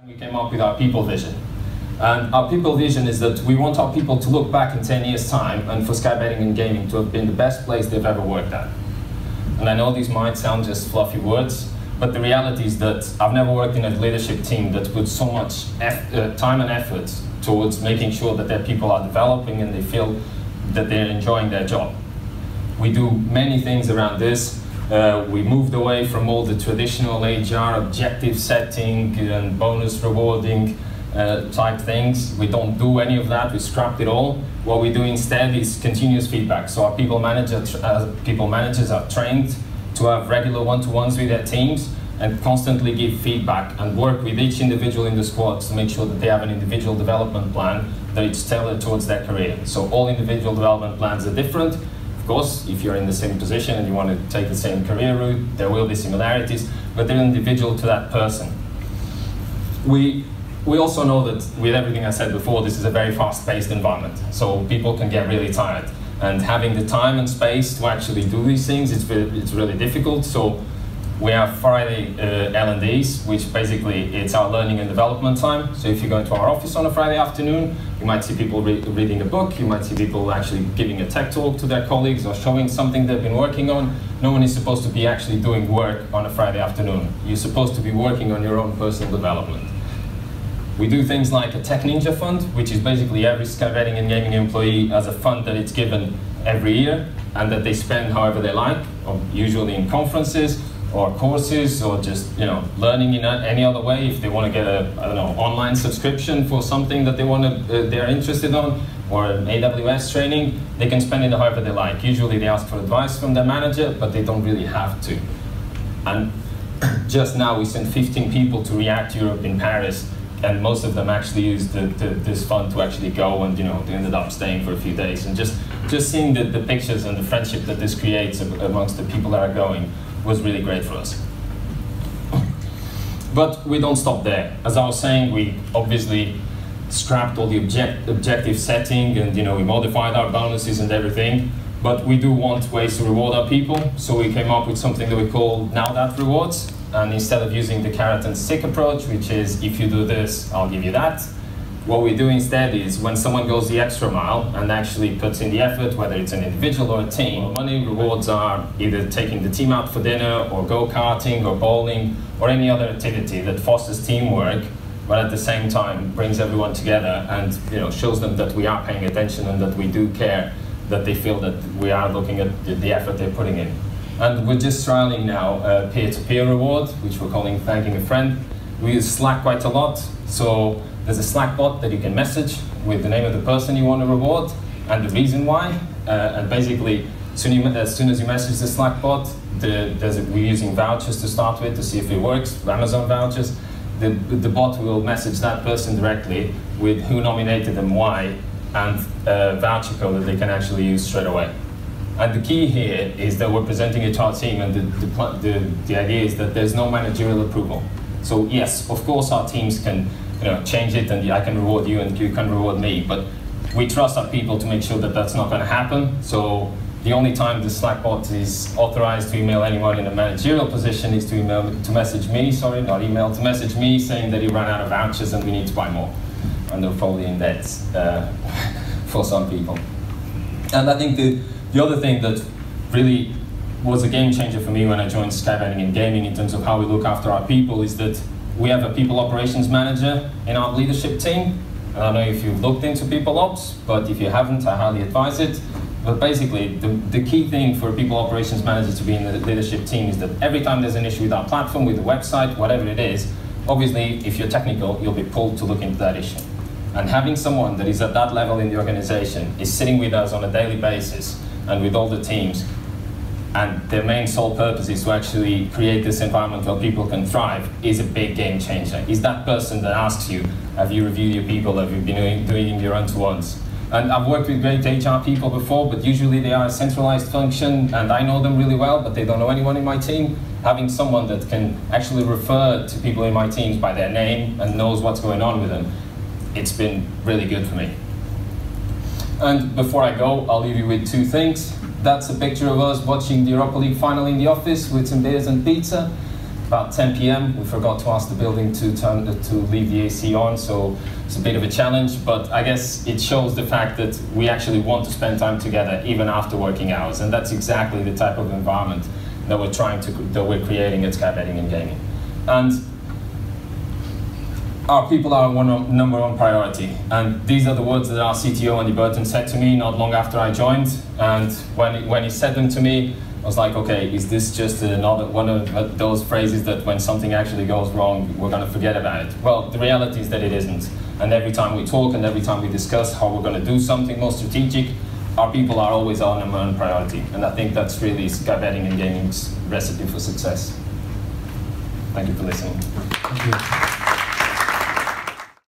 We came up with our people vision. And our people vision is that we want our people to look back in 10 years' time and for Sky Betting and Gaming to have been the best place they've ever worked at. And I know these might sound just fluffy words, but the reality is that I've never worked in a leadership team that put so much time and effort towards making sure that their people are developing and they feel that they're enjoying their job. We do many things around this. We moved away from all the traditional HR objective setting and bonus rewarding type things. We don't do any of that. We scrapped it all. What we do instead is continuous feedback. So our people managers are trained to have regular one-to-ones with their teams and constantly give feedback and work with each individual in the squad to make sure that they have an individual development plan that is tailored towards their career. So all individual development plans are different. Of course, if you're in the same position and you want to take the same career route, there will be similarities, but they're individual to that person. We also know that with everything I said before, this is a very fast-paced environment, so people can get really tired. And having the time and space to actually do these things, it's really difficult. So we have Friday L&Ds, which basically it's our learning and development time. So if you go into our office on a Friday afternoon, you might see people reading a book, you might see people actually giving a tech talk to their colleagues or showing something they've been working on. No one is supposed to be actually doing work on a Friday afternoon. You're supposed to be working on your own personal development. We do things like a Tech Ninja Fund, which is basically every Sky Betting and Gaming employee has a fund that it's given every year and that they spend however they like, or usually in conferences or courses or just learning in any other way. If they want to get a online subscription for something that they're interested on, or an AWS training, they can spend it however they like. Usually they ask for advice from their manager, but they don't really have to. And just now we sent 15 people to React Europe in Paris, and most of them actually used this fund to actually go, and they ended up staying for a few days. And just seeing the pictures and the friendship that this creates amongst the people that are going was really great for us. But we don't stop there. As I was saying, we obviously scrapped all the objective setting, and we modified our bonuses and everything. But we do want ways to reward our people, so we came up with something that we call Now That Rewards. And instead of using the carrot and stick approach, which is if you do this, I'll give you that, what we do instead is when someone goes the extra mile and actually puts in the effort, whether it's an individual or a team, money rewards are either taking the team out for dinner or go-karting or bowling or any other activity that fosters teamwork, but at the same time brings everyone together and shows them that we are paying attention and that we do care, that they feel that we are looking at the effort they're putting in. And we're just trialing now a peer-to-peer reward, which we're calling Thanking a Friend. We use Slack quite a lot, so there's a Slack bot that you can message with the name of the person you want to reward and the reason why. And basically, as soon as you message the Slack bot, we're using vouchers to start with to see if it works, Amazon vouchers. The bot will message that person directly with who nominated them, why, and a voucher code that they can actually use straight away. And the key here is that we're presenting it to our team, and the idea is that there's no managerial approval. So yes, of course our teams can change it, and I can reward you and you can reward me, but we trust our people to make sure that that's not going to happen. So the only time the Slack bot is authorized to email anyone in a managerial position is to message me saying that he ran out of vouchers and we need to buy more. And they're probably in debt for some people. And I think the other thing that really was a game changer for me when I joined Sky Betting and Gaming in terms of how we look after our people is that we have a people operations manager in our leadership team. I don't know if you've looked into people ops, but if you haven't, I highly advise it. But basically, the key thing for a people operations manager to be in the leadership team is that every time there's an issue with our platform, with the website, whatever it is, obviously, if you're technical, you'll be pulled to look into that issue. And having someone that is at that level in the organization is sitting with us on a daily basis and with all the teams, and their main sole purpose is to actually create this environment where people can thrive, is a big game changer. Is that person that asks you, have you reviewed your people, have you been doing your one-to-ones? And I've worked with great HR people before, but usually they are a centralized function, and I know them really well, but they don't know anyone in my team. Having someone that can actually refer to people in my teams by their name and knows what's going on with them, it's been really good for me. And before I go, I'll leave you with two things. That's a picture of us watching the Europa League final in the office with some beers and pizza. about 10 p.m. We forgot to ask the building to leave the AC on, so it's a bit of a challenge, but I guess it shows the fact that we actually want to spend time together even after working hours, and that's exactly the type of environment that we're creating at Sky Betting and Gaming. And our people are our number one priority, and these are the words that our CTO Andy Burton said to me not long after I joined. And when he said them to me, I was like, okay, is this just another one of those phrases that when something actually goes wrong, we're going to forget about it? Well, the reality is that it isn't. And every time we talk and every time we discuss how we're going to do something more strategic, our people are always our number one priority. And I think that's really Sky Betting and Gaming's recipe for success. Thank you for listening. Thank you.